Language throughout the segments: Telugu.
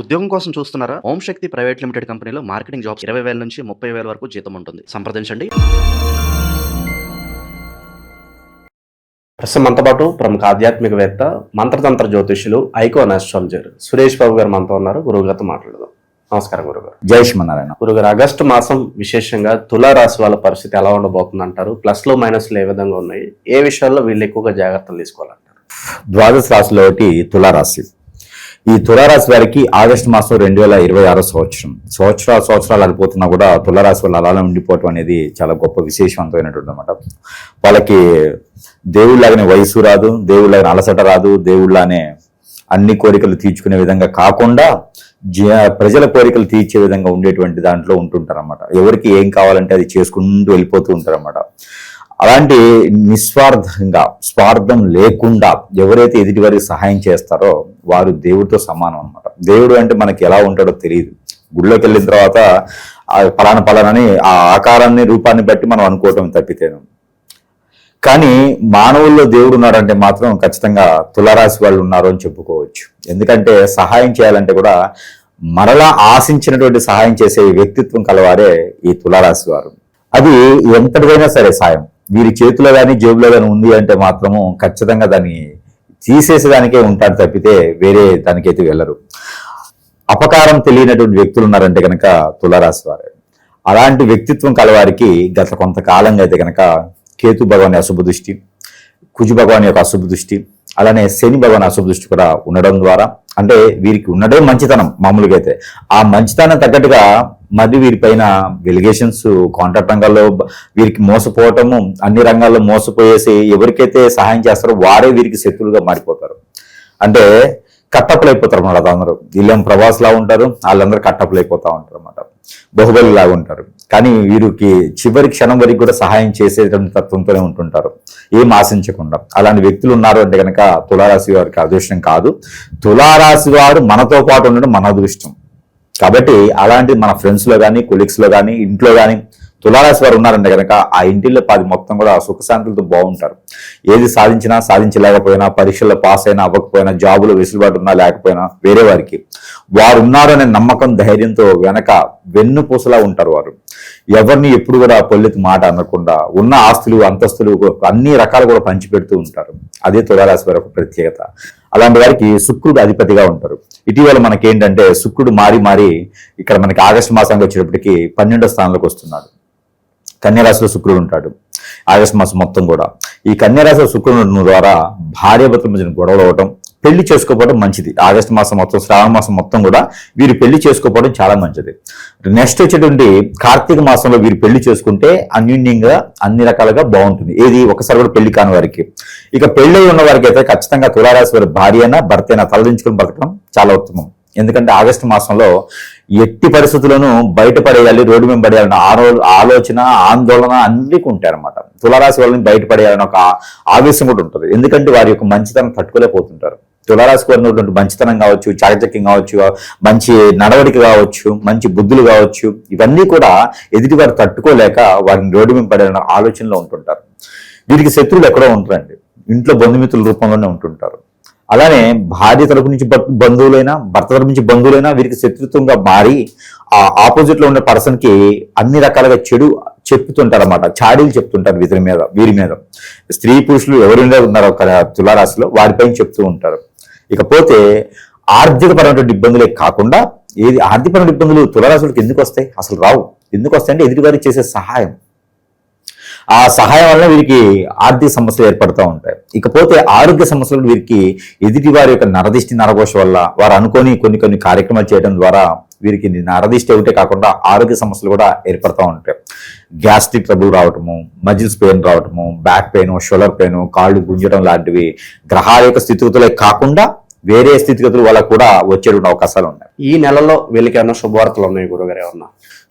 ఉద్యోగం కోసం చూస్తున్నారా? ఓం శక్తి ప్రైవేట్ లిమిటెడ్ కంపెనీలో మార్కెటింగ్ జాబ్స్ 20,000 నుంచి 30,000 వరకు జీతం ఉంటుంది. సంప్రదించండి. ప్రస్తుతం మనతో పాటు ప్రముఖ ఆధ్యాత్మికవేత్త, మంత్రతంత్ర జ్యోతిష్యులు, ఐకాన్ ఆస్ట్రాలజర్ సురేష్ బాబు గారు మనతో ఉన్నారు. గురువుగారితో మాట్లాడదాం. నమస్కారం గురుగారు. జై శ్రీమన్నారాయణ. గురుగారు, ఆగస్టు మాసం విశేషంగా తులారాశి వాళ్ళ పరిస్థితి ఎలా ఉండబోతుంది అంటారు? ప్లస్లు మైనస్లు ఏ విధంగా ఉన్నాయి? ఏ విషయాల్లో వీళ్ళు ఎక్కువగా జాగ్రత్తలు తీసుకోవాలంటారు? ద్వాదశ రాశిలో ఒకటి తులారాశి. ఈ తులారాశి వారికి ఆగస్టు మాసం 2026 సంవత్సరాలు అడిపోతున్నా కూడా తులారాశి వాళ్ళు అలానే ఉండిపోవటం అనేది చాలా గొప్ప విశేషవంతమైనటువంటి అనమాట. వాళ్ళకి దేవుళ్ళలాగానే వయసు రాదు, దేవుళ్ళలాగానే అలసట రాదు, దేవుళ్ళనే అన్ని కోరికలు తీర్చుకునే విధంగా కాకుండా ప్రజల కోరికలు తీర్చే విధంగా ఉండేటువంటి దాంట్లో ఉంటుంటారన్నమాట. ఎవరికి ఏం కావాలంటే అది చేసుకుంటూ వెళ్ళిపోతూ ఉంటారన్నమాట. అలాంటి నిస్వార్థంగా, స్వార్థం లేకుండా ఎవరైతే ఎదుటి వారికి సహాయం చేస్తారో వారు దేవుడితో సమానం అనమాట. దేవుడు అంటే మనకి ఎలా ఉంటాడో తెలియదు. గుడిలోకి వెళ్ళిన తర్వాత పలానని ఆ ఆకారాన్ని, రూపాన్ని బట్టి మనం అనుకోవటం తప్పితేను. కానీ మానవుల్లో దేవుడు ఉన్నాడంటే మాత్రం ఖచ్చితంగా తులారాశి వాళ్ళు ఉన్నారు అని చెప్పుకోవచ్చు. ఎందుకంటే సహాయం చేయాలంటే కూడా మరలా ఆశించినటువంటి సహాయం చేసే వ్యక్తిత్వం కలవారే ఈ తులారాశి వారు. అది ఎంతటిదైనా సరే సాయం వీరి చేతిలో కానీ జేబులో కానీ ఉంది అంటే మాత్రము ఖచ్చితంగా దాన్ని తీసేసేదానికే ఉంటారు తప్పితే వేరే దానికైతే వెళ్ళరు. అపకారం తెలియనటువంటి వ్యక్తులు ఉన్నారంటే కనుక తులారాశి వారే. అలాంటి వ్యక్తిత్వం కలవారికి గత కొంతకాలంగా అయితే కనుక కేతు భగవాన్ అశుభ దృష్టి, కుజు భగవాన్ యొక్క అశుభ దృష్టి, అలానే శని భగవాన్ అశుభ దృష్టి కూడా ఉండడం ద్వారా, అంటే వీరికి ఉన్నదే మంచితనం మామూలుగా అయితే, ఆ మంచితనం తగ్గట్టుగా మరి వీరిపైన వెలిగేషన్స్, కాంట్రాక్ట్ రంగాల్లో వీరికి మోసపోవటము, అన్ని రంగాల్లో మోసపోయేసి ఎవరికైతే సహాయం చేస్తారో వారే వీరికి శత్రువులుగా మారిపోతారు. అంటే కట్టప్పులు అయిపోతారు అన్నమాట. అందరూ వీళ్ళేం ప్రవాసులా ఉంటారు, వాళ్ళందరూ కట్టప్పులు అయిపోతూ ఉంటారు అన్నమాట. బాహుబలి లాగా ఉంటారు. కానీ వీరికి చివరి క్షణం వరకు కూడా సహాయం చేసేటువంటి తత్వంతోనే ఉంటుంటారు, ఏం ఆశించకుండా. అలాంటి వ్యక్తులు ఉన్నారు అంటే కనుక తులారాశి వారికి అదృష్టం కాదు. తులారాశి వారు మనతో పాటు ఉండడం మన అదృష్టం. కాబట్టి అలాంటి మన ఫ్రెండ్స్లో కానీ, కొలీగ్స్లో కానీ, ఇంట్లో కానీ తులారాశి వారు ఉన్నారంటే కనుక ఆ ఇంటిలో మొత్తం కూడా సుఖశాంతులతో బాగుంటారు. ఏది సాధించినా, సాధించలేకపోయినా, పరీక్షల్లో పాస్ అయినా అవ్వకపోయినా, జాబులో వెసులుబాటు ఉన్నా లేకపోయినా వేరే వారికి వారు ఉన్నారు అనే నమ్మకం, ధైర్యంతో వెన్నుపూసలా ఉంటారు వారు. ఎవరిని ఎప్పుడు కూడా పొల్లెత్తి మాట అనకుండా ఉన్న ఆస్తులు, అంతస్తులు అన్ని రకాలు కూడా పంచిపెడుతూ ఉంటారు. అదే తులారాశి వారి ఒక ప్రత్యేకత. అలాంటి వారికి శుక్రుడు అధిపతిగా ఉంటారు. ఇటీవల మనకేంటంటే శుక్రుడు మారి ఇక్కడ మనకి ఆగస్టు మాసానికి వచ్చేటప్పటికి 12వ స్థానంలోకి వస్తున్నాడు. కన్యారాశిలో శుక్రుడు ఉంటాడు ఆగస్టు మాసం మొత్తం కూడా. ఈ కన్యారాశిలో శుక్రుడు ద్వారా భార్యాభర్తల మధ్య గొడవలు అవ్వటం, పెళ్లి చేసుకోకపోవడం మంచిది. ఆగస్టు మాసం మొత్తం, శ్రావణ మాసం మొత్తం కూడా వీరు పెళ్లి చేసుకోకపోవడం చాలా మంచిది. నెక్స్ట్ వచ్చేటువంటి కార్తీక మాసంలో వీరు పెళ్లి చేసుకుంటే అన్యూన్యంగా అన్ని రకాలుగా బాగుంటుంది. ఏది ఒకసారి కూడా పెళ్లి కాని వారికి. ఇక పెళ్లి ఉన్న వారికి అయితే ఖచ్చితంగా తులారాశి వారి భార్య అయినా భర్త అయినా తలదించుకుని బతకడం చాలా ఉత్తమం. ఎందుకంటే ఆగస్టు మాసంలో ఎట్టి పరిస్థితుల్లోనూ బయటపడేయాలి, రోడ్డు మీద పడేయాలన్న ఆలోచన, ఆందోళన అన్నీ ఉంటాయన్నమాట. తులారాశి వాళ్ళని బయటపడేయాలని ఒక ఆవేశం కూడా ఉంటుంది. ఎందుకంటే వారి యొక్క మంచితనం తట్టుకోలేకపోతుంటారు. తులారాశి వారిని ఉన్నటువంటి మంచితనం కావచ్చు, చాకచక్యం కావచ్చు, మంచి నడవడిక కావచ్చు, మంచి బుద్ధులు కావచ్చు, ఇవన్నీ కూడా ఎదుటి వారు తట్టుకోలేక వారిని రోడ్డు మీద పడేయాలన్న ఆలోచనలో ఉంటుంటారు. వీరికి శత్రువులు ఎక్కడో ఉంటారండి, ఇంట్లో బంధుమిత్రుల రూపంలోనే ఉంటుంటారు. అలానే భార్య తరపు నుంచి బంధువులైనా, భర్త తరపు నుంచి బంధువులైనా వీరికి శత్రుత్వంగా మారి ఆ ఆపోజిట్ లో ఉన్న పర్సన్ కి అన్ని రకాలుగా చెడు చెప్తుంటారు అన్నమాట. చాడీలు చెప్తుంటారు వీరి మీద. స్త్రీ పురుషులు ఎవరి మీద ఉన్నారో తులారాశిలో వారిపైన చెప్తూ ఉంటారు. ఇకపోతే ఆర్థికపరమైనటువంటి ఇబ్బందులే కాకుండా, ఏది ఆర్థికపరమైన ఇబ్బందులు తులారాశులకు ఎందుకు వస్తాయి? అసలు రావు. ఎందుకు వస్తాయంటే ఎదుటి వారికి చేసే సహాయం, ఆ సహాయం వల్ల వీరికి ఆర్థిక సమస్యలు ఏర్పడుతూ ఉంటాయి. ఇకపోతే ఆరోగ్య సమస్యలు వీరికి ఎదుటి వారి యొక్క నరదిష్టి, నరఘోష వల్ల వారు అనుకొని కొన్ని కార్యక్రమాలు చేయడం ద్వారా వీరికి నరదిష్టి ఒకటే కాకుండా ఆరోగ్య సమస్యలు కూడా ఏర్పడుతూ ఉంటాయి. గ్యాస్ట్రిక్ ట్రబుల్ రావటము, మజిల్స్ పెయిన్ రావటము, బ్యాక్ పెయిన్, షోల్డర్ పెయిన్, కాళ్ళు గుంజడం లాంటివి గ్రహాల యొక్క స్థితిగతులే కాకుండా వేరే స్థితిగతులు వల్ల కూడా వచ్చేటువంటి అవకాశాలు ఉన్నాయి. ఈ నెలలో వీళ్ళకి ఏమన్నా శుభవార్తలు ఉన్నాయి గురుగారు? ఏమన్నా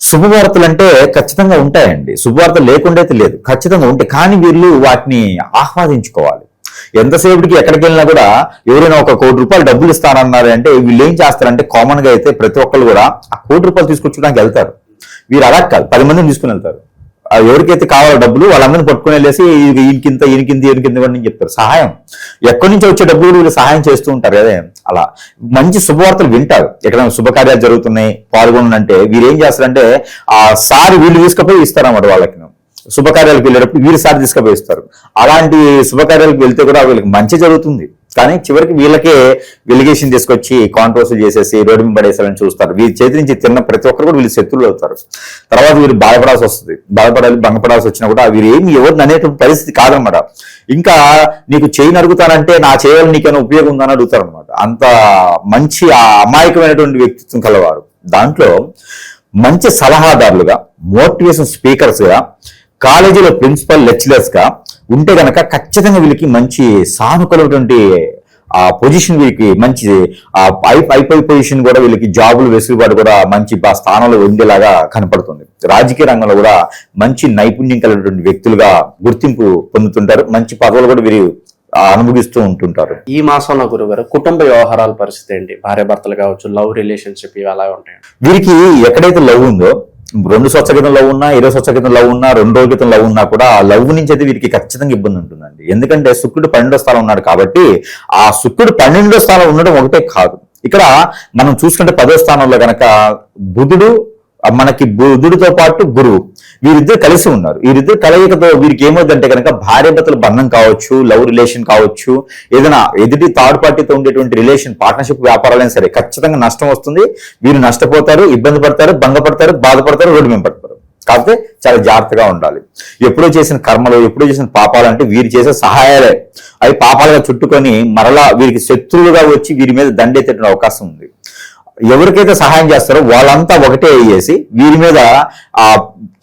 శుభవార్తలు అంటే ఖచ్చితంగా ఉంటాయండి. శుభవార్తలు లేకుండా అయితే లేదు, ఖచ్చితంగా ఉంటాయి. కానీ వీళ్ళు వాటిని ఆహ్వాదించుకోవాలి. ఎంతసేపటికి ఎక్కడికి వెళ్ళినా కూడా ఎవరైనా ఒక ₹1,00,00,000 డబ్బులు ఇస్తానన్నారు అంటే వీళ్ళు ఏం చేస్తారంటే, కామన్ గా అయితే ప్రతి ఒక్కరు కూడా ఆ ₹1,00,00,000 తీసుకొచ్చడానికి వెళ్తారు. వీరు అలా కాదు, 10 మందిని తీసుకుని వెళ్తారు. ఎవరికైతే కావాలో డబ్బులు వాళ్ళందరినీ పట్టుకుని వెళ్ళేసి ఈయనకింత అని చెప్తారు. సహాయం ఎక్కడి నుంచి వచ్చే డబ్బులు వీళ్ళు సహాయం చేస్తూ ఉంటారు కదా. అలా మంచి శుభవార్తలు వింటారు. ఎక్కడైనా శుభకార్యాలు జరుగుతున్నాయి పాల్గొనంటే వీరు ఏం చేస్తారంటే ఆ సారి వీళ్ళు తీసుకుపోయి ఇస్తారన్నమాట. వాళ్ళకి శుభకార్యాలకు వెళ్ళేటప్పుడు వీరు సారి తీసుకుపోయి ఇస్తారు. అలాంటి శుభకార్యాలకు వెళ్తే కూడా వీళ్ళకి మంచి జరుగుతుంది. కానీ చివరికి వీళ్ళకే వెలిగేషన్ తీసుకొచ్చి కాంట్రవర్సీ చేసేసి రోడ్డు మీద పడేసాలని చూస్తారు. వీరి చేతి నుంచి తిన్న ప్రతి ఒక్కరు కూడా వీళ్ళు శత్రువులు అవుతారు. తర్వాత వీరు బాధపడాల్సి వస్తుంది. భంగపడాల్సి వచ్చినా కూడా వీరు ఏమి ఎవరిని అనేటువంటి పరిస్థితి కాదనమాట. ఇంకా నీకు చేయి నరుగుతానంటే నా చేయాలని నీకైనా ఉపయోగం ఉందని అడుగుతారు అనమాట. అంత మంచి అమాయకమైనటువంటి వ్యక్తిత్వం కలవారు. దాంట్లో మంచి సలహాదారులుగా, మోటివేషన్ స్పీకర్స్ గా, కాలేజీలో ప్రిన్సిపల్ లెక్చరర్స్ గా ఉంటే గనక ఖచ్చితంగా వీళ్ళకి మంచి సానుకూలటువంటి ఆ పొజిషన్, వీళ్ళకి మంచి ఐపై పొజిషన్ కూడా, వీళ్ళకి జాబులు వెసులుబాటు కూడా మంచి స్థానంలో ఉండేలాగా కనపడుతుంది. రాజకీయ రంగంలో కూడా మంచి నైపుణ్యం కలిగినటువంటి వ్యక్తులుగా గుర్తింపు పొందుతుంటారు. మంచి పదవులు కూడా వీరు అనుభవిస్తూ ఉంటుంటారు. ఈ మాసంలో గురుగారు కుటుంబ వ్యవహారాల పరిస్థితి ఏంటి? భార్య భర్తలు కావచ్చు, లవ్ రిలేషన్షిప్ ఇవి ఎలా ఉంటాయి? వీరికి ఎక్కడైతే లవ్ ఉందో, 2 సంవత్సరాల క్రితం లవ్ ఉన్నా, 20 సంవత్సరాల క్రితం లవ్ ఉన్నా, 2 రోజుల క్రితం లవ్ ఉన్నా కూడా ఆ లవ్ నుంచి అయితే వీరికి ఖచ్చితంగా ఇబ్బంది ఉంటుందండి. ఎందుకంటే శుక్రుడు 12వ స్థానం ఉన్నాడు కాబట్టి ఆ శుక్రుడు 12వ స్థానం ఉండడం ఒకటే కాదు. ఇక్కడ మనం చూసుకుంటే 10వ స్థానంలో గనక బుధుడు, మనకి బుధుడితో పాటు గురువు, వీరిద్దరు కలిసి ఉన్నారు. వీరిద్దరు కలయికతో వీరికి ఏమవుతుందంటే కనుక భార్యాభర్తల బంధం కావచ్చు, లవ్ రిలేషన్ కావచ్చు, ఏదైనా ఎదుటి థర్డ్ పార్టీతో ఉండేటువంటి రిలేషన్, పార్ట్నర్షిప్ వ్యాపారాలైనా సరే ఖచ్చితంగా నష్టం వస్తుంది. వీరు నష్టపోతారు, ఇబ్బంది పడతారు, భంగపడతారు, బాధపడతారు, రోడ్డు మీద పడతారు. కాకపోతే చాలా జాగ్రత్తగా ఉండాలి. ఎప్పుడో చేసిన కర్మలు, ఎప్పుడో చేసిన పాపాలు అంటే వీరు చేసే సహాయాలే అవి పాపాలుగా చుట్టుకొని మరలా వీరికి శత్రువులుగా వచ్చి వీరి మీద దండెత్తే అవకాశం ఉంది. ఎవరికైతే సహాయం చేస్తారో వాళ్ళంతా ఒకటే అయ్యేసి వీరి మీద ఆ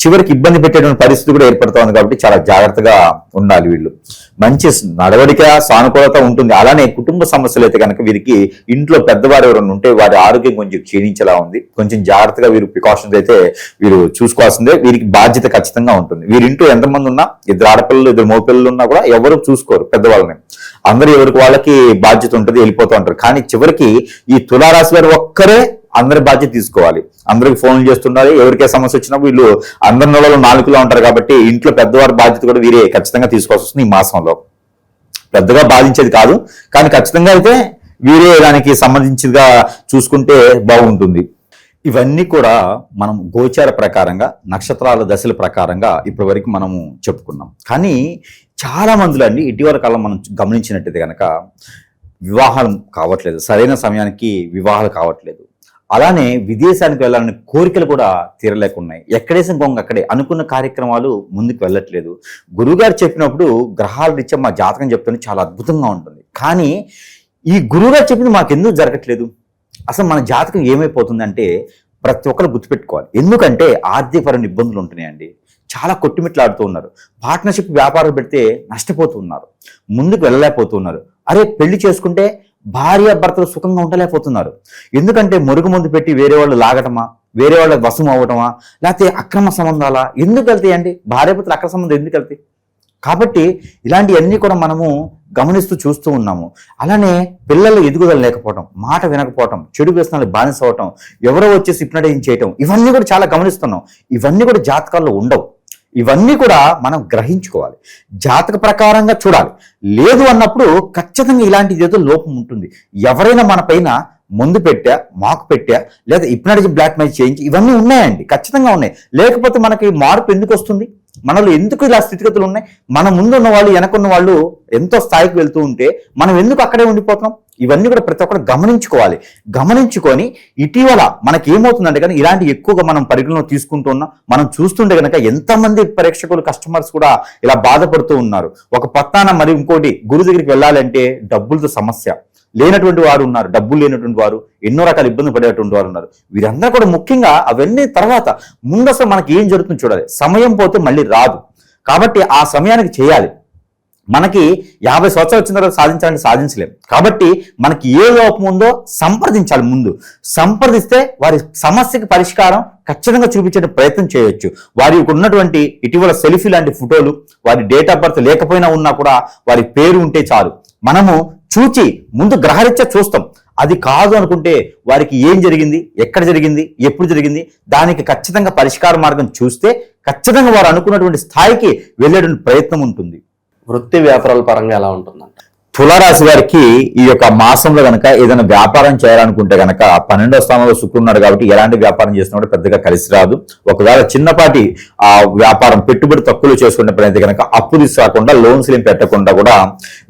చివరికి ఇబ్బంది పెట్టేటువంటి పరిస్థితి కూడా ఏర్పడుతుంది. కాబట్టి చాలా జాగ్రత్తగా ఉండాలి. వీళ్ళు మంచి నడవడిక, సానుకూలత ఉంటుంది. అలానే కుటుంబ సమస్యలు అయితే కనుక వీరికి ఇంట్లో పెద్దవారు ఎవరైనా ఉంటే వారి ఆరోగ్యం కొంచెం క్షీణించేలా ఉంది. కొంచెం జాగ్రత్తగా వీరు ప్రికాషన్స్ అయితే వీరు చూసుకోవాల్సిందే. వీరికి బాధ్యత ఖచ్చితంగా ఉంటుంది. వీరింటూ ఎంతమంది ఉన్నా, 2 ఆడపిల్లలు 2 మగపిల్లలు ఉన్నా కూడా ఎవరు చూసుకోరు పెద్దవాళ్ళని. అందరూ ఎవరికి వాళ్ళకి బాధ్యత ఉంటుంది, వెళ్ళిపోతూ ఉంటారు. కానీ చివరికి ఈ తులారాశి వారు ఒక్కరే అందరి బాధ్యత తీసుకోవాలి. అందరికి ఫోన్లు చేస్తుండాలి. ఎవరికే సమస్య వచ్చినప్పుడు వీళ్ళు అందరి నెలలో 4లో ఉంటారు కాబట్టి ఇంట్లో పెద్దవారి బాధ్యత కూడా వీరే ఖచ్చితంగా తీసుకోవాల్సి వస్తుంది. ఈ మాసంలో పెద్దగా బాధించేది కాదు, కానీ ఖచ్చితంగా అయితే వీరే దానికి సంబంధించిగా చూసుకుంటే బాగుంటుంది. ఇవన్నీ కూడా మనం గోచార ప్రకారంగా, నక్షత్రాల దశల ప్రకారంగా ఇప్పటి వరకు మనము చెప్పుకున్నాం. కానీ చాలా మందిలో అండి ఇటీవల కాలం మనం గమనించినట్టయితే కనుక వివాహాలు కావట్లేదు, సరైన సమయానికి వివాహాలు కావట్లేదు. అలానే విదేశానికి వెళ్ళాలనే కోరికలు కూడా తీరలేకున్నాయి. ఎక్కడేసిన గొంగ అక్కడే, అనుకున్న కార్యక్రమాలు ముందుకు వెళ్ళట్లేదు. గురువుగారు చెప్పినప్పుడు గ్రహాల రీత్యా మా జాతకం చెప్తుంటే చాలా అద్భుతంగా ఉంటుంది. కానీ ఈ గురువుగారు చెప్పింది మాకెందుకు జరగట్లేదు? అసలు మన జాతకం ఏమైపోతుందంటే ప్రతి ఒక్కరు గుర్తుపెట్టుకోవాలి. ఎందుకంటే ఆర్థికపరమైన ఇబ్బందులు ఉంటున్నాయండి. చాలా కొట్టుమిట్లాడుతూ ఉన్నారు. పార్ట్నర్షిప్ వ్యాపారం పెడితే నష్టపోతూ ఉన్నారు, ముందుకు వెళ్ళలేకపోతున్నారు. అరే పెళ్లి చేసుకుంటే భార్య భర్తలు సుఖంగా ఉండలేకపోతున్నారు. ఎందుకంటే మురుగు ముందు పెట్టి వేరే వాళ్ళు లాగటమా, వేరే వాళ్ళ వశం అవ్వటమా, లేకపోతే అక్రమ సంబంధాలా? ఎందుకు వెళ్తాయండి? భార్యాభర్తలు అక్రమ సంబంధం ఎందుకు వెళ్తాయి? కాబట్టి ఇలాంటివన్నీ కూడా మనము గమనిస్తూ చూస్తూ ఉన్నాము. అలానే పిల్లలు ఎదుగుదల లేకపోవటం, మాట వినకపోవటం, చెడు వ్యసనాలు బానిస అవ్వటం, ఎవరో వచ్చేసి హిప్నటైజ్ చేయటం, ఇవన్నీ కూడా చాలా గమనిస్తున్నాం. ఇవన్నీ కూడా జాతకాల్లో ఉండవు. ఇవన్నీ కూడా మనం గ్రహించుకోవాలి, జాతక ప్రకారంగా చూడాలి. లేదు అన్నప్పుడు ఖచ్చితంగా ఇలాంటి ఏదో లోపం ఉంటుంది. ఎవరైనా మన పైన ముందు పెట్టా, మాకు పెట్టా, లేదా హిప్నటైజ్ బ్లాక్ మెయిల్ చేయించి, ఇవన్నీ ఉన్నాయండి, ఖచ్చితంగా ఉన్నాయి. లేకపోతే మనకి మార్పు ఎందుకు వస్తుంది? మనలో ఎందుకు ఇలా స్థితిగతులు ఉన్నాయి? మన ముందు ఉన్న వాళ్ళు, వెనకున్న వాళ్ళు ఎంతో స్థాయికి వెళ్తూ ఉంటే మనం ఎందుకు అక్కడే ఉండిపోతున్నాం? ఇవన్నీ కూడా ప్రతి ఒక్కరు గమనించుకోవాలి. గమనించుకొని ఇటీవల మనకి ఏమవుతుందంటే కానీ ఇలాంటి ఎక్కువగా మనం పరిగణలో తీసుకుంటూ ఉన్నాం. మనం చూస్తుంటే కనుక ఎంతమంది ప్రేక్షకులు, కస్టమర్స్ కూడా ఇలా బాధపడుతూ ఉన్నారు. ఒక పత్తాన మరి ఇంకోటి గురువు దగ్గరికి వెళ్ళాలంటే డబ్బులతో సమస్య, లేనటువంటి వారు ఉన్నారు, డబ్బులు లేనటువంటి వారు, ఎన్నో రకాల ఇబ్బంది పడేటువంటి వారు ఉన్నారు. వీరందరూ కూడా ముఖ్యంగా అవన్నీ తర్వాత ముందు అసలు మనకి ఏం జరుగుతుందో చూడాలి. సమయం పోతే మళ్ళీ రాదు కాబట్టి ఆ సమయానికి చేయాలి. మనకి 50 సంవత్సరాలు వచ్చిన తర్వాత సాధించాలంటే సాధించలేం. కాబట్టి మనకి ఏ లోపం ఉందో సంప్రదించాలి. ముందు సంప్రదిస్తే వారి సమస్యకి పరిష్కారం ఖచ్చితంగా చూపించే ప్రయత్నం చేయొచ్చు. వారికి ఉన్నటువంటి ఇటీవల సెల్ఫీ లాంటి ఫోటోలు, వారి డేట్ ఆఫ్ బర్త్ లేకపోయినా ఉన్నా కూడా వారి పేరు ఉంటే చాలు. మనము చూచి ముందు గ్రహరీత్యా చూస్తాం. అది కాదు అనుకుంటే వారికి ఏం జరిగింది, ఎక్కడ జరిగింది, ఎప్పుడు జరిగింది, దానికి ఖచ్చితంగా పరిష్కార మార్గం చూస్తే ఖచ్చితంగా వారు అనుకున్నటువంటి స్థాయికి వెళ్ళేటువంటి ప్రయత్నం ఉంటుంది. వృత్తి వ్యాపారాల పరంగా ఎలా ఉంటుందంట? తులారాశి వారికి ఈ యొక్క మాసంలో గనక ఏదైనా వ్యాపారం చేయాలనుకుంటే గనక 12వ స్థానంలో శుక్రుడు ఉన్నాడు కాబట్టి ఎలాంటి వ్యాపారం చేసినా కూడా పెద్దగా కలిసి రాదు. ఒకవేళ చిన్నపాటి ఆ వ్యాపారం పెట్టుబడి తక్కువలో చేసుకున్నప్పుడైతే కనుక అప్పు తీసుకోకుండా లోన్స్ ఏం పెట్టకుండా కూడా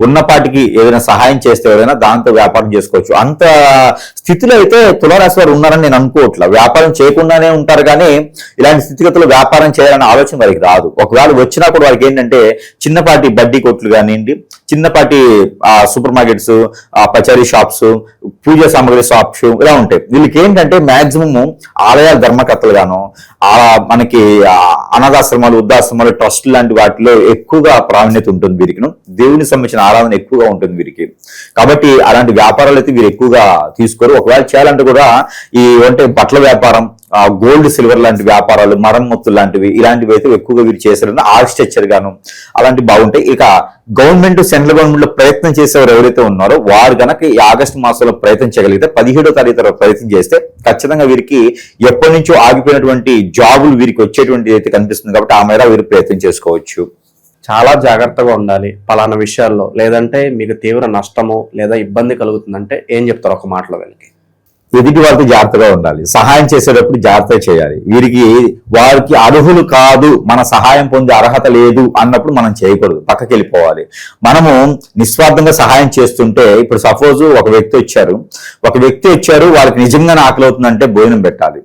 ఉన్నపాటికి ఏదైనా సహాయం చేస్తే ఏదైనా దాంతో వ్యాపారం చేసుకోవచ్చు. అంత స్థితిలో అయితే తులారాశి వారు ఉన్నారని నేను అనుకోవట్లా. వ్యాపారం చేయకుండానే ఉంటారు కానీ ఇలాంటి స్థితిగతుల్లో వ్యాపారం చేయాలనే ఆలోచన వారికి రాదు. ఒకవేళ వచ్చినా కూడా వారికి ఏంటంటే చిన్నపాటి బడ్డీ కొట్లు కానివ్వండి, చిన్నపాటి సూపర్ మార్కెట్స్, పచారీ షాప్స్, పూజా సామాగ్రి షాప్స్ ఇలా ఉంటాయి. వీళ్ళకి ఏంటంటే మాక్సిమం ఆలయాల ధర్మకర్తలు గాను మనకి అనాథాశ్రమాలు, వృద్ధాశ్రమాలు, ట్రస్ట్ లాంటి వాటిలో ఎక్కువగా ప్రావీణ్యత ఉంటుంది వీరికి. దేవునికి సంబంధించిన ఆరాధన ఎక్కువగా ఉంటుంది వీరికి. కాబట్టి అలాంటి వ్యాపారాలు అయితే వీరు ఎక్కువగా తీసుకోరు. ఒకవేళ చేయాలంటే కూడా ఈ అంటే బట్టల వ్యాపారం, గోల్డ్ సిల్వర్ లాంటి వ్యాపారాలు, మరమ్మతులు లాంటివి ఇలాంటివి అయితే ఎక్కువగా వీరు చేశారని ఆర్కిటెక్చర్ గాను అలాంటివి బాగుంటాయి. ఇక గవర్నమెంట్, సెంట్రల్ గవర్నమెంట్ లో ప్రయత్నం చేసేవారు ఎవరైతే ఉన్నారో వారు గనక ఈ ఆగస్టు మాసంలో ప్రయత్నం చేయగలిగితే 17వ తారీఖు తర్వాత ప్రయత్నం చేస్తే ఖచ్చితంగా వీరికి ఎప్పటి నుంచో ఆగిపోయినటువంటి జాబులు వీరికి వచ్చేటువంటి అయితే కనిపిస్తుంది. కాబట్టి ఆ మేర వీరు ప్రయత్నం చేసుకోవచ్చు. చాలా జాగ్రత్తగా ఉండాలి పలానా విషయాల్లో, లేదంటే మీకు తీవ్ర నష్టము లేదా ఇబ్బంది కలుగుతుందంటే ఏం చెప్తారు ఒక మాటలో వీళ్ళకి? ఎదుటి వారితో జాగ్రత్తగా ఉండాలి. సహాయం చేసేటప్పుడు జాగ్రత్తగా చేయాలి. వారికి అర్హులు కాదు, మన సహాయం పొందే అర్హత లేదు అన్నప్పుడు మనం చేయకూడదు, పక్కకి వెళ్ళిపోవాలి. మనము నిస్వార్థంగా సహాయం చేస్తుంటే, ఇప్పుడు సపోజ్ ఒక వ్యక్తి వచ్చారు, వాళ్ళకి నిజంగానే ఆకలి అవుతుందంటే భోజనం పెట్టాలి.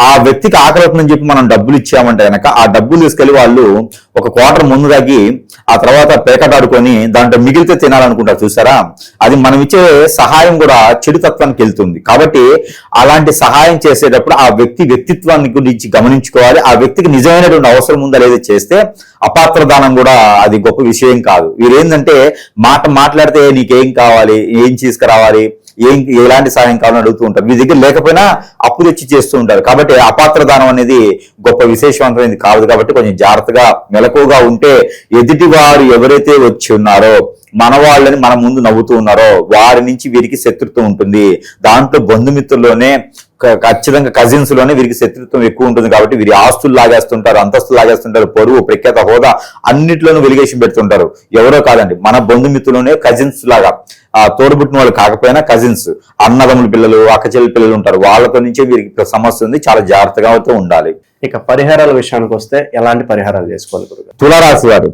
ఆ వ్యక్తికి ఆకలి అవుతుందని చెప్పి మనం డబ్బులు ఇచ్చామంటే కనుక ఆ డబ్బులు తీసుకెళ్లి వాళ్ళు ఒక క్వార్టర్ ముందు తగ్గి ఆ తర్వాత పేకటాడుకొని దాంట్లో మిగిలితే తినాలనుకుంటారు చూసారా, అది మనం ఇచ్చే సహాయం కూడా చెడు తత్వానికి వెళ్తుంది. కాబట్టి అలాంటి సహాయం చేసేటప్పుడు ఆ వ్యక్తిత్వాన్ని గురించి గమనించుకోవాలి. ఆ వ్యక్తికి నిజమైనటువంటి అవసరం ఉందా లేదా చేస్తే అపాత్ర దానం కూడా అది గొప్ప విషయం కాదు. వీరేంటంటే మాట్లాడితే నీకేం కావాలి, ఏం తీసుకురావాలి, ఎలాంటి సహాయం కావాలని అడుగుతూ ఉంటారు. మీ దగ్గర లేకపోయినా అప్పు తెచ్చి చేస్తూ ఉంటారు. కాబట్టి అపాత్ర దానం అనేది గొప్ప విశేషవంతమైనది కాదు. కాబట్టి కొంచెం జాగ్రత్తగా మెలకువగా ఉంటే ఎదుటి వారు ఎవరైతే వచ్చి ఉన్నారో, మన వాళ్ళని మన ముందు నవ్వుతూ ఉన్నారో వారి నుంచి వీరికి శత్రుత్వం ఉంటుంది. దాంట్లో బంధుమిత్రుల్లోనే ఖచ్చితంగా కజిన్స్ లోనే వీరికి శత్రుత్వం ఎక్కువ ఉంటుంది. కాబట్టి వీరి ఆస్తులు లాగేస్తుంటారు, అంతస్తులు లాగేస్తుంటారు, పరువు, ప్రఖ్యాత, హోదా అన్నిట్లోనూ వెలిగేషన్ పెడుతుంటారు. ఎవరో కాదండి, మన బంధుమిత్రులోనే కజిన్స్ లాగా, తోడుబుట్టిన వాళ్ళు కాకపోయినా కజిన్స్, అన్నదమ్ముల పిల్లలు, అక్కచెల్లి పిల్లలు ఉంటారు. వాళ్ళతో నుంచే వీరికి సమస్య ఉంది. చాలా జాగ్రత్తగా ఉండాలి. ఇక పరిహారాల విషయానికి వస్తే ఎలాంటి పరిహారాలు చేసుకోవాలి గురుగారు?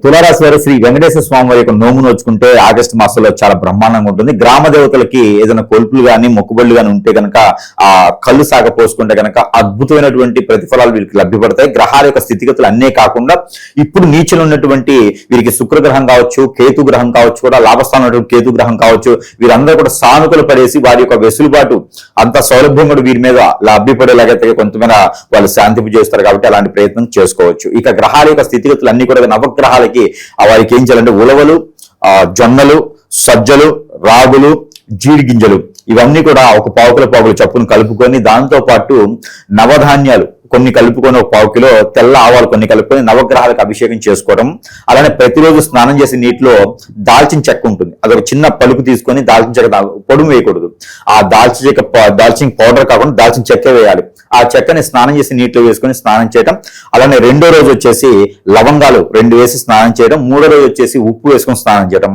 తులారాశి వారు శ్రీ వెంకటేశ్వర స్వామి వారి యొక్క నోము నోచుకుంటే ఆగస్టు మాసంలో చాలా బ్రహ్మాండంగా ఉంటుంది. గ్రామ దేవతలకి ఏదైనా కొలుపులు గాని, మొక్కుబళ్ళు గాని ఉంటే కనుక ఆ కళ్ళు సాగ పోసుకుంటే కనుక అద్భుతమైనటువంటి ప్రతిఫలాలు వీరికి లభ్యపడతాయి. గ్రహాల యొక్క స్థితిగతులు అన్నే కాకుండా ఇప్పుడు నీచలు ఉన్నటువంటి వీరికి శుక్రగ్రహం కావచ్చు, కేతు గ్రహం కావచ్చు, కూడా లాభస్థానం కేతు గ్రహం కావచ్చు, వీరందరూ కూడా సానుకూల పడేసి వారి యొక్క వెసులుబాటు అంత సౌలభ్యం కూడా వీరి మీద లభ్యపడేలాగైతే కొంతమంది వాళ్ళు శాంతింపు చేస్తారు. కాబట్టి అలాంటి ప్రయత్నం చేసుకోవచ్చు. ఇక గ్రహాల యొక్క స్థితిగతులు అన్ని కూడా నవగ్రహాలకి వారికి ఏం చేయాలంటే ఉలవలు, జొన్నలు, సజ్జలు, రాగులు, జీడి గింజలు ఇవన్నీ కూడా ఒక పావుకుల చప్పును కలుపుకొని దాంతో పాటు నవధాన్యాలు కొన్ని కలుపుకొని ఒక 1 కిలో తెల్ల ఆవాలు కొన్ని కలుపుకొని నవగ్రహాలకు అభిషేకం చేసుకోవడం. అలానే ప్రతిరోజు స్నానం చేసే నీటిలో దాల్చిన చెక్క ఉంటుంది, అదొక చిన్న పలుకు తీసుకొని దాల్చిన చెక్క పొడుము వేయకూడదు. ఆ దాల్చిన పౌడర్ కాకుండా దాల్చిన చెక్క వేయాలి. ఆ చెక్కని స్నానం చేసి నీటిలో వేసుకొని స్నానం చేయడం. అలానే 2వ రోజు వచ్చేసి లవంగాలు 2 వేసి స్నానం చేయడం. 3వ రోజు వచ్చేసి ఉప్పు వేసుకొని స్నానం చేయడం.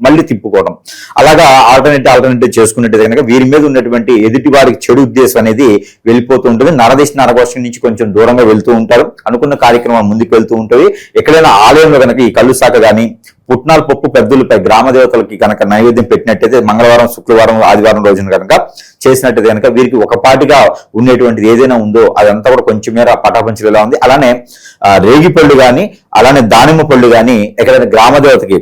మళ్ళీ తిప్పుకోవడం. అలాగా ఆల్టర్నేటివ్ చేసుకున్నట్టు కనుక వీరి మీద ఉన్నటువంటి ఎదుటి వారికి చెడు ఉద్దేశం అనేది వెళ్ళిపోతూ ఉంటుంది. నరదిష్టి నరగోషం నుంచి కొంచెం దూరంగా వెళ్తూ ఉంటారు. అనుకున్న కార్యక్రమాలు ముందుకు వెళ్తూ ఉంటాయి. ఎక్కడైనా ఆలయంలో కనుక ఈ కళ్ళు శాఖ కానీ, పుట్నాల పప్పు పెద్దలపై గ్రామ దేవతలకి కనుక నైవేద్యం పెట్టినట్టయితే మంగళవారం, శుక్రవారం, ఆదివారం రోజున కనుక చేసినట్టయితే కనుక వీరికి ఒకపాటిగా ఉండేటువంటిది ఏదైనా ఉందో అదంతా కూడా కొంచెం మేర పటాపంచలేలా ఉంది. అలానే రేగి పళ్ళు కానీ, అలానే దానిమ్మ పళ్ళు కానీ ఎక్కడైనా గ్రామ దేవతకి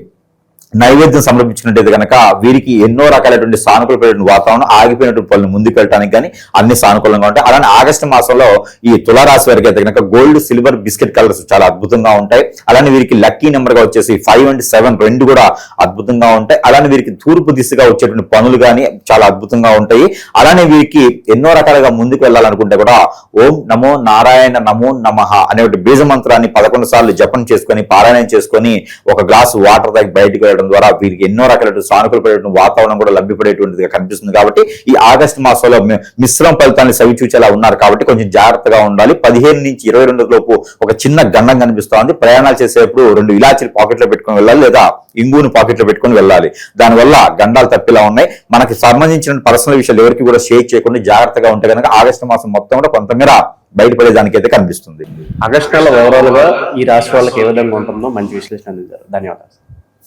నైవేద్యం సమర్పించినట్టయితే కనుక వీరికి ఎన్నో రకాలైనటువంటి సానుకూలమైనటువంటి వాతావరణం, ఆగిపోయినటువంటి పనులు ముందుకు వెళ్ళడానికి కానీ అన్ని సానుకూలంగా ఉంటాయి. అలానే ఆగస్టు మాసంలో ఈ తులారాశి వారికి అయితే కనుక గోల్డ్, సిల్వర్, బిస్కెట్ కలర్స్ చాలా అద్భుతంగా ఉంటాయి. అలానే వీరికి లక్కీ నెంబర్ గా వచ్చేసి 5 and 7 రెండు కూడా అద్భుతంగా ఉంటాయి. అలానే వీరికి తూర్పు దిశగా వచ్చేటువంటి పనులు కానీ చాలా అద్భుతంగా ఉంటాయి. అలానే వీరికి ఎన్నో రకాలుగా ముందుకు వెళ్ళాలనుకుంటే కూడా ఓం నమో నారాయణ నమో నమః అనే బీజ మంత్రాన్ని 11 సార్లు జపం చేసుకొని పారాయణం చేసుకొని ఒక గ్లాసు వాటర్ తాగి బయటకు వెళ్ళడం చేయడం ద్వారా వీరికి ఎన్నో రకాల సానుకూలపడేటువంటి వాతావరణం కూడా లభ్యపడేటువంటిదిగా కనిపిస్తుంది. కాబట్టి ఈ ఆగస్టు మాసంలో మిశ్రమ ఫలితాన్ని సవిచూచేలా ఉన్నారు కాబట్టి కొంచెం జాగ్రత్తగా ఉండాలి. 15 నుంచి 22 లోపు ఒక చిన్న గండం కనిపిస్తోంది. ప్రయాణాలు చేసేటప్పుడు 2 ఇలాచీలు పాకెట్లో పెట్టుకొని వెళ్ళాలి, లేదా ఇంగుని పాకెట్లో పెట్టుకొని వెళ్ళాలి. దానివల్ల గండాలు తప్పిలా ఉన్నాయి. మనకి సంబంధించిన పర్సనల్ విషయాలు ఎవరికి కూడా షేర్ చేయకుండా జాగ్రత్తగా ఉంటే కనుక ఆగస్టు మాసం మొత్తం కూడా కొంతమేర బయటపడేదానికైతే కనిపిస్తుంది. ఆగస్టు నెల ఓవరాల్ గా ఈ రాశి వాళ్ళకి ఏ విధంగా ఉంటుందో మంచి విశ్లేషణ అందించారు. ధన్యవాదాలు.